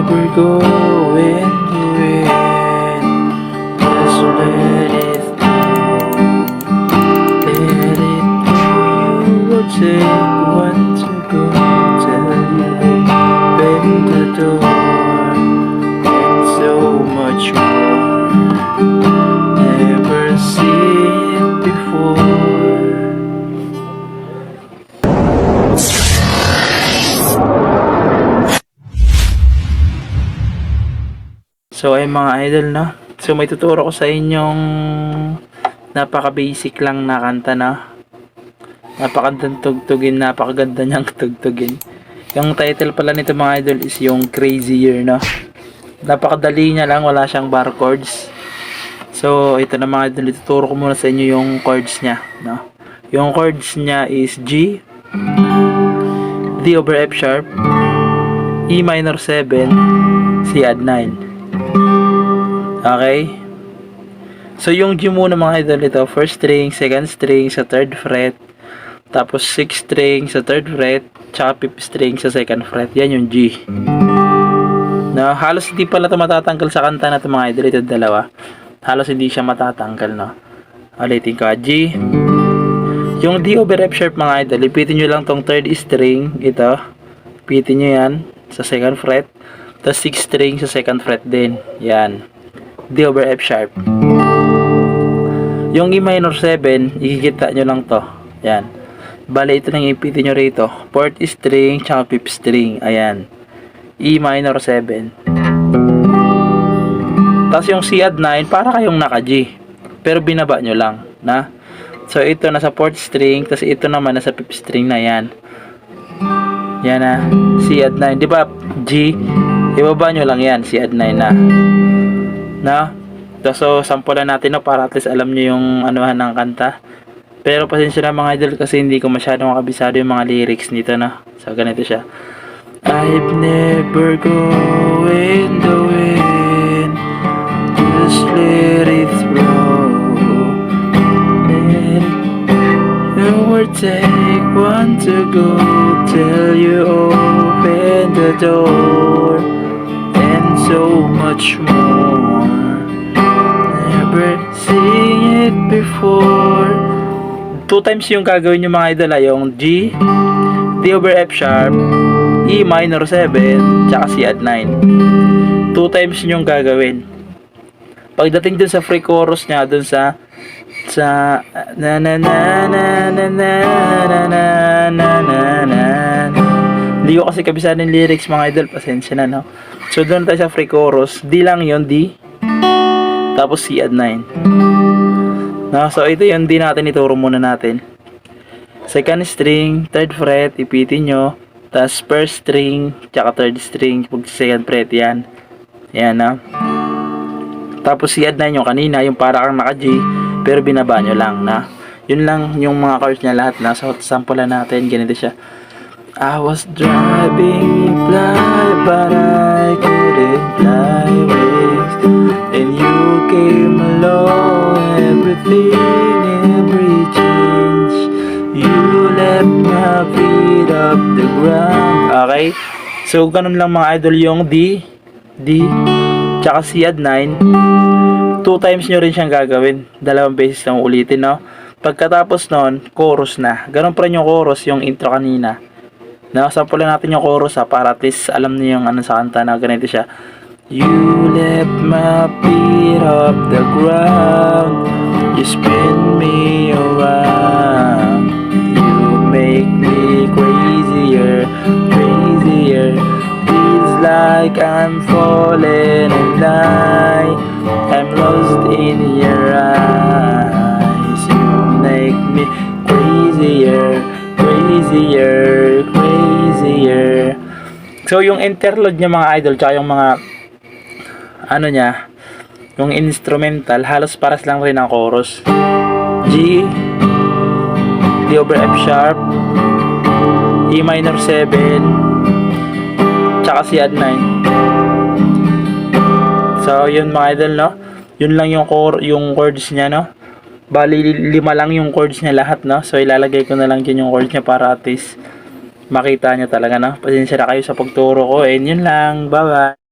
never going to end. Just let it go. Let it go. You will take one to go. Tell you open the door. And so much more. Never seen it before. So ay mga idol, no? So may tuturo ko sa inyong napaka-basic lang na kanta, no? Napakagandang tugtugin, napakaganda niyang tugtugin. Yung title pala nito mga idol is yung Crazier, no? Napakadali niya lang, wala siyang bar chords. So ito na mga idol, ituturo ko muna sa inyo yung chords niya, no? Yung chords niya is G, D over F sharp, E minor 7, C add 9. Okay? So yung G muna mga idol, ito first string, second string sa third fret, tapos 6th string sa third fret, tsaka 5th string sa second fret. Yan yung G. No, halos hindi pala ito matatanggal sa kanta na ito mga idol, ito dalawa. Halos hindi siya matatanggal, no? Ulitin ko, G. Yung D over F sharp mga idol, ipitin nyo lang tong third string, ito. Ipitin nyo yan sa second fret. Tapos 6th string sa second fret din. Yan. D over F sharp. Yung E minor 7, ikikita nyo lang to. Yan. Bale, ito nang ipitin nyo rito. 4th string, tsaka 5th string. Ayan. E minor 7. Tapos yung C add 9, para kayong naka-G. Pero binaba nyo lang. Na? So, ito nasa 4th string. Tapos ito naman nasa 5th string na yan. Yan na. C add 9. Diba? G. Ibaba nyo lang yan. C add 9 na. Na? So, sampulan natin, no, para at least alam nyo yung anuhan ng kanta. Pero pasensya na mga idol kasi hindi ko masyadong makabisado yung mga lyrics nito, no. So, ganito siya. I've never going the wind. Just let it flow. Let it overtake one to go. Till you open the door. And so much more. Never seen it before. 2 times yung gagawin nyo mga idol, yung G, D over F sharp, E minor 7, tsaka C add 9. 2 times yung gagawin. Pagdating dun sa free chorus nya, dun sa na na na na na na na na na na na. Hindi ko kasi kabisado ng lyrics mga idol, pasensya na, no. So dun tayo sa free chorus, D lang yon, D, tapos C add 9. No, so ito yung D natin, ituro muna natin. Second string, third fret, ipitin nyo. Tapos first string, tsaka third string, pag second fret, yan. Yan, no. Tapos C add 9 yung kanina, yung para kang naka-G, pero binaba nyo lang, na. Yun lang yung mga chords niya lahat, na. So sampulan natin, ganito siya. I was driving fly, but I couldn't fly wings. Then you came along, every change. You left my feet up the ground. Okay? So, ganun lang mga idol yung D, tsaka C add 9. 2 times nyo rin siyang gagawin. 2 beses lang ulitin, no? Pagkatapos nun, chorus na. Ganun pa rin yung chorus, yung intro kanina. Nakasampulan natin yung chorus, para at least alam niyo yung ano sa kanta na ganito siya. You left my feet up the ground. You spin me around. You make me crazier, crazier. Feels like I'm falling in line. I'm lost in your eyes. You make me crazier, crazier, crazier. So yung interlude niya mga idol, tsaka yung mga ano niya, yung instrumental, halos paras lang rin ang chorus. G, D over F sharp, E minor 7, tsaka C add 9. So yun mga idol, no, yun lang yung chords niya, no. Bali 5 lang yung chords niya lahat, no. So ilalagay ko na lang dyan yung chords niya para at least makita niya talaga, no. Pasensya na kayo sa pagturo ko, and yun lang, bye bye.